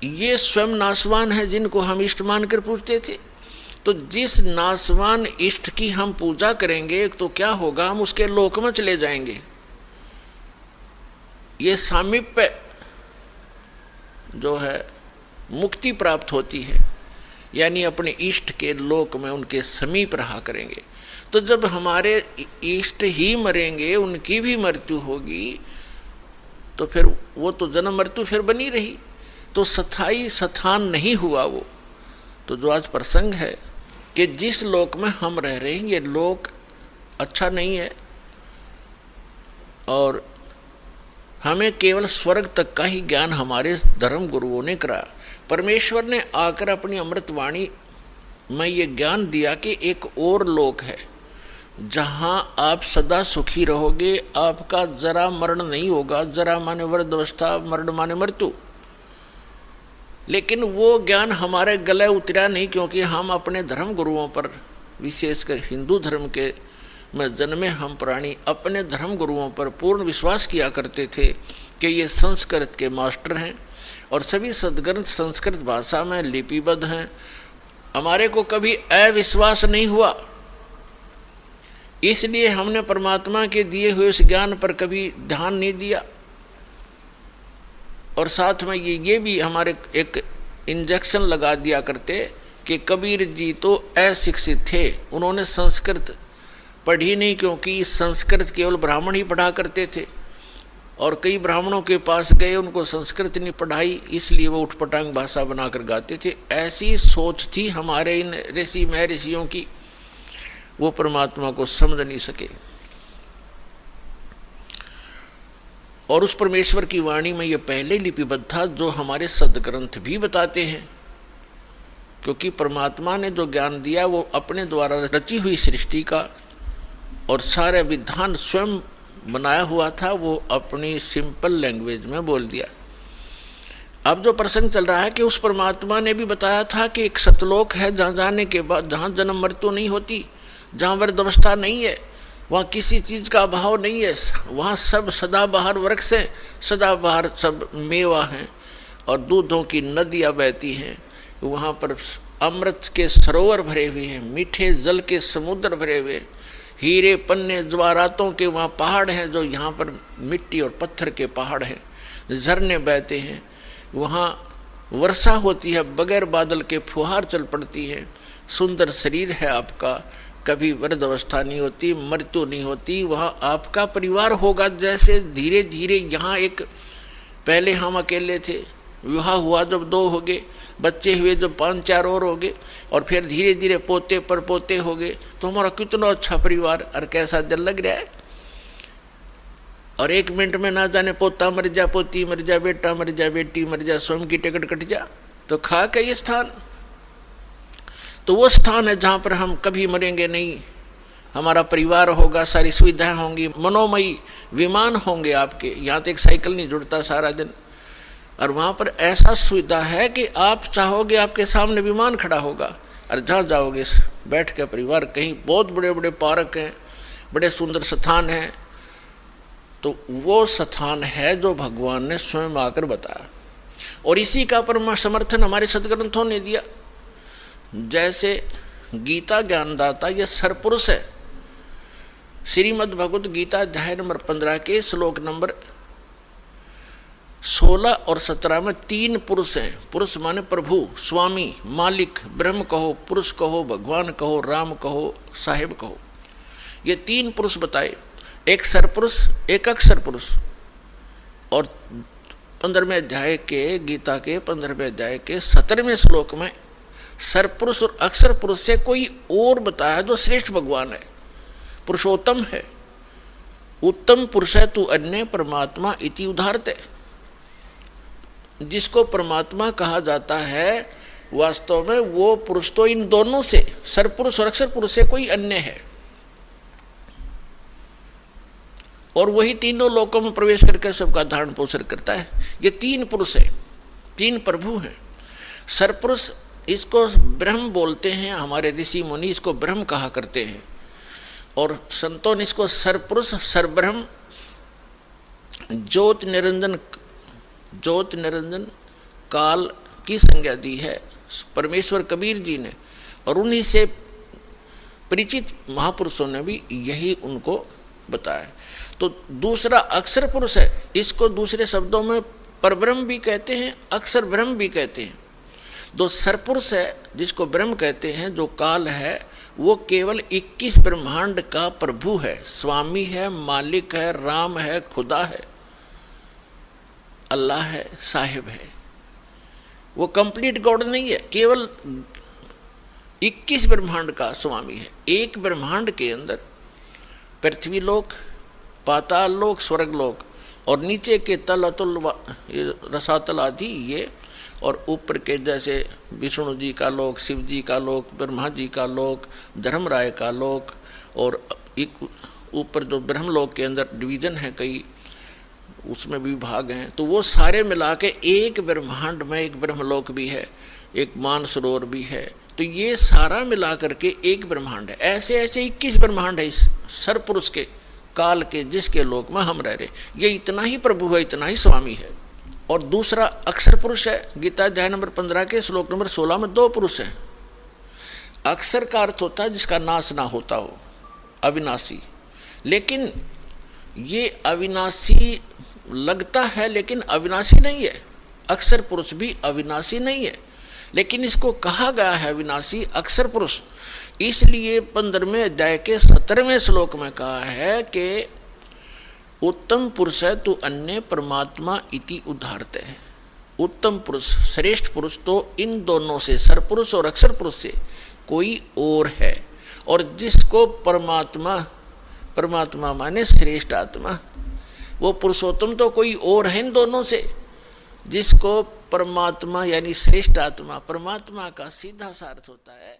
ये स्वयं नाशवान है जिनको हम इष्ट मानकर पूजते थे। तो जिस नाशवान इष्ट की हम पूजा करेंगे तो क्या होगा, हम उसके लोक में चले जाएंगे। ये सामीप्य जो है मुक्ति प्राप्त होती है, यानी अपने इष्ट के लोक में उनके समीप रहा करेंगे। तो जब हमारे इष्ट ही मरेंगे, उनकी भी मृत्यु होगी, तो फिर वो तो जन्म मृत्यु फिर बनी रही, तो स्थायी स्थान नहीं हुआ वो। तो जो आज प्रसंग है कि जिस लोक में हम रह रहे हैं ये लोक अच्छा नहीं है, और हमें केवल स्वर्ग तक का ही ज्ञान हमारे धर्म गुरुओं ने कराया। परमेश्वर ने आकर अपनी अमृतवाणी में ये ज्ञान दिया कि एक और लोक है जहाँ आप सदा सुखी रहोगे, आपका जरा मरण नहीं होगा। जरा माने वृद्धावस्था, मरण माने मृत्यु। लेकिन वो ज्ञान हमारे गले उतरा नहीं, क्योंकि हम अपने धर्म गुरुओं पर, विशेषकर हिंदू धर्म के में जन्मे हम प्राणी, अपने धर्म गुरुओं पर पूर्ण विश्वास किया करते थे कि ये संस्कृत के मास्टर हैं और सभी सद्ग्रंथ संस्कृत भाषा में लिपिबद्ध हैं। हमारे को कभी अविश्वास नहीं हुआ, इसलिए हमने परमात्मा के दिए हुए उस ज्ञान पर कभी ध्यान नहीं दिया। और साथ में ये भी हमारे एक इंजेक्शन लगा दिया करते कि कबीर जी तो अशिक्षित थे, उन्होंने संस्कृत पढ़ी नहीं, क्योंकि संस्कृत केवल ब्राह्मण ही पढ़ा करते थे, और कई ब्राह्मणों के पास गए, उनको संस्कृत नहीं पढ़ाई, इसलिए वो उठपटांग भाषा बनाकर गाते थे। ऐसी सोच थी हमारे इन ऋषि महर्षियों की, वो परमात्मा को समझ नहीं सके। और उस परमेश्वर की वाणी में ये पहले लिपिबद्ध था, जो हमारे सदग्रंथ भी बताते हैं। क्योंकि परमात्मा ने जो ज्ञान दिया वो अपने द्वारा रची हुई सृष्टि का और सारा विधान स्वयं बनाया हुआ था, वो अपनी सिंपल लैंग्वेज में बोल दिया। अब जो प्रसंग चल रहा है कि उस परमात्मा ने भी बताया था कि एक सतलोक है जहाँ जाने के बाद, जहाँ जन्म मृत्यु नहीं होती, जहाँ वृद्धावस्था नहीं है, वहाँ किसी चीज़ का अभाव नहीं है, वहाँ सब सदाबहार वृक्ष हैं, सदाबहार सब मेवा हैं और दूधों की नदियाँ बहती हैं। वहाँ पर अमृत के सरोवर भरे हुए हैं, मीठे जल के समुद्र भरे हुए, हीरे पन्ने ज्वारातों के वहाँ पहाड़ हैं, जो यहाँ पर मिट्टी और पत्थर के पहाड़ हैं, झरने बहते हैं, वहाँ वर्षा होती है, बगैर बादल के फुहार चल पड़ती है, सुंदर शरीर है आपका, कभी वृद्धावस्था नहीं होती, मृत्यु नहीं होती, वहाँ आपका परिवार होगा। जैसे धीरे धीरे यहाँ एक, पहले हम अकेले थे, विवाह हुआ जब 2 हो गए, बच्चे हुए जब 5-4 और हो गए, और फिर धीरे धीरे पोते पर पोते हो गए, तो हमारा कितना अच्छा परिवार, और कैसा दिल लग रहा है। और 1 मिनट में ना जाने पोता मर जा, पोती मर जा, बेटा मर जा, बेटी मर जा, स्वयं की टिकट कट जा, तो खा का ये स्थान, तो वो स्थान है जहाँ पर हम कभी मरेंगे नहीं। हमारा परिवार होगा, सारी सुविधाएं होंगी, मनोमयी विमान होंगे आपके। यहाँ तो एक साइकिल नहीं जुड़ता सारा दिन, और वहाँ पर ऐसा सुविधा है कि आप चाहोगे आपके सामने विमान खड़ा होगा, और जहाँ जाओगे बैठ के परिवार, कहीं बहुत बड़े बड़े पार्क हैं, बड़े सुंदर स्थान हैं। तो वो स्थान है जो भगवान ने स्वयं आकर बताया, और इसी का परम समर्थन हमारे सदग्रंथों ने दिया। जैसे गीता ज्ञानदाता ये सरपुरुष है। श्रीमद् भगवत गीता अध्याय नंबर 15 के श्लोक नंबर 16 और 17 में 3 पुरुष हैं। पुरुष माने प्रभु, स्वामी, मालिक, ब्रह्म कहो, पुरुष कहो, भगवान कहो, राम कहो, साहेब कहो। ये 3 पुरुष बताए, एक सरपुरुष, एक अक्षर पुरुष। और 15वें अध्याय के, गीता के 15वें अध्याय के 17वें श्लोक में सरपुरुष और अक्षर पुरुष से कोई और बताया जो श्रेष्ठ भगवान है, पुरुषोत्तम है, उत्तम पुरुष है तू अन्य परमात्मा इति उदाहरते। जिसको परमात्मा कहा जाता है वास्तव में वो पुरुष तो इन दोनों से, सरपुरुष और अक्षर पुरुष से कोई अन्य है, और वही तीनों लोकों में प्रवेश करके सबका धारण पोषण करता है। ये 3 पुरुष हैं, 3 प्रभु हैं। सरपुरुष इसको ब्रह्म बोलते हैं, हमारे ऋषि मुनि इसको ब्रह्म कहा करते हैं, और संतों ने इसको सरपुरुष, सरब्रह्म, ज्योत निरंजन, ज्योत निरंजन, काल की संज्ञा दी है परमेश्वर कबीर जी ने, और उन्हीं से परिचित महापुरुषों ने भी यही उनको बताया। तो दूसरा अक्षर पुरुष है, इसको दूसरे शब्दों में परब्रह्म भी कहते हैं, अक्षर ब्रह्म भी कहते हैं। जो सरपुरुष है जिसको ब्रह्म कहते हैं, जो काल है, वो केवल 21 ब्रह्मांड का प्रभु है, स्वामी है, मालिक है, राम है, खुदा है, अल्लाह है, साहिब है। वो कंप्लीट गॉड नहीं है, केवल 21 ब्रह्मांड का स्वामी है। एक ब्रह्मांड के अंदर पृथ्वी लोक, पाताल लोक, स्वर्ग लोक, और नीचे के तल अतुल रसातल आदि ये, और ऊपर के जैसे विष्णु जी का लोक, शिव जी का लोक, ब्रह्मा जी का लोक, धर्मराय का लोक, और एक ऊपर जो ब्रह्मलोक के अंदर डिवीजन है कई, उसमें भी भाग हैं। तो वो सारे मिला के एक ब्रह्मांड में एक ब्रह्मलोक भी है, एक मानसरोवर भी है। तो ये सारा मिला करके एक ब्रह्मांड है। ऐसे ऐसे 21 ब्रह्मांड है इस सरपुरुष के काल के, जिसके लोक में हम रह रहे। ये इतना ही प्रभु है, इतना ही स्वामी है। और दूसरा अक्षर पुरुष है। गीता अध्याय नंबर 15 के श्लोक नंबर 16 में 2 पुरुष हैं। अक्षर का अर्थ होता है जिसका नाश ना होता हो, अविनाशी। लेकिन ये अविनाशी लगता है, लेकिन अविनाशी नहीं है। अक्षर पुरुष भी अविनाशी नहीं है, लेकिन इसको कहा गया है अविनाशी अक्षर पुरुष, इसलिए 15वें अध्याय के 17वें श्लोक में कहा है कि उत्तम पुरुष है तो अन्य परमात्मा इति उदाहरते है। उत्तम पुरुष, श्रेष्ठ पुरुष तो इन दोनों से, सरपुरुष और अक्षर पुरुष से कोई और है। और जिसको परमात्मा, परमात्मा माने श्रेष्ठ आत्मा, वो पुरुषोत्तम तो कोई और है इन दोनों से। जिसको परमात्मा यानी श्रेष्ठ आत्मा, परमात्मा का सीधा सा अर्थ होता है